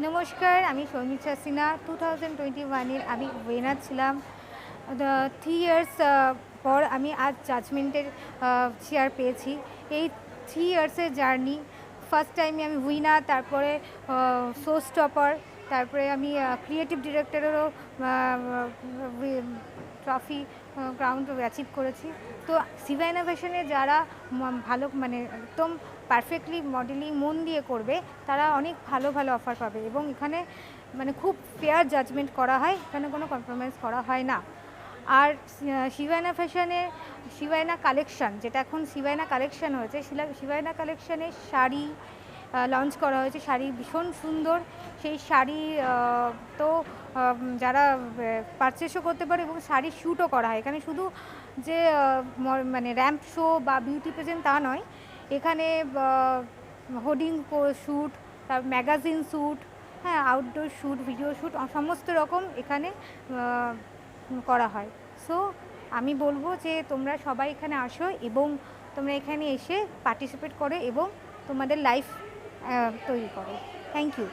নমস্কার, আমি শর্মিষ্ঠা সিনহা। 2021 এর আমি উইনার ছিলাম। 3 ইয়ার্স পর আমি আজ জাজমেন্টের চেয়ার পেয়েছি। এই 3 ইয়ার্সের জার্নি, ফার্স্ট টাইমে আমি উইনার, তারপরে শো স্টপার, তারপরে আমি ক্রিয়েটিভ ডিরেক্টরেরও ট্রফি গ্রাউন্ড অ্যাচিভ করেছি। তো সিভা ইনোভেশনে যারা ভালো মানে একদম পারফেক্টলি মডেলিং মন দিয়ে করবে, তারা অনেক ভালো ভালো অফার পাবে এবং এখানে মানে খুব ফেয়ার জাজমেন্ট করা হয়, এখানে কোনো কম্প্রোমাইজ করা হয় না। আর শিবায়না ফ্যাশনের শিবায়না কালেকশান, যেটা এখন শিবায়না কালেকশান হয়েছে, শিবায়না কালেকশানের শাড়ি লঞ্চ করা হয়েছে। শাড়ি ভীষণ সুন্দর, সেই শাড়ি তো যারা পারচেসও করতে পারে এবং শাড়ি শ্যুটও করা হয়। এখানে শুধু যে মানে র্যাম্প শো বা বিউটি প্রেজেন্ট তা নয়, এখানে হোর্ডিং শ্যুট, তার ম্যাগাজিন শ্যুট, হ্যাঁ, আউটডোর শ্যুট, ভিডিও শ্যুট সমস্ত রকম এখানে করা হয়। সো আমি বলবো যে তোমরা সবাই এখানে আসো এবং তোমরা এখানে এসে পার্টিসিপেট করো এবং তোমাদের লাইফ তৈরি করো। Thank you.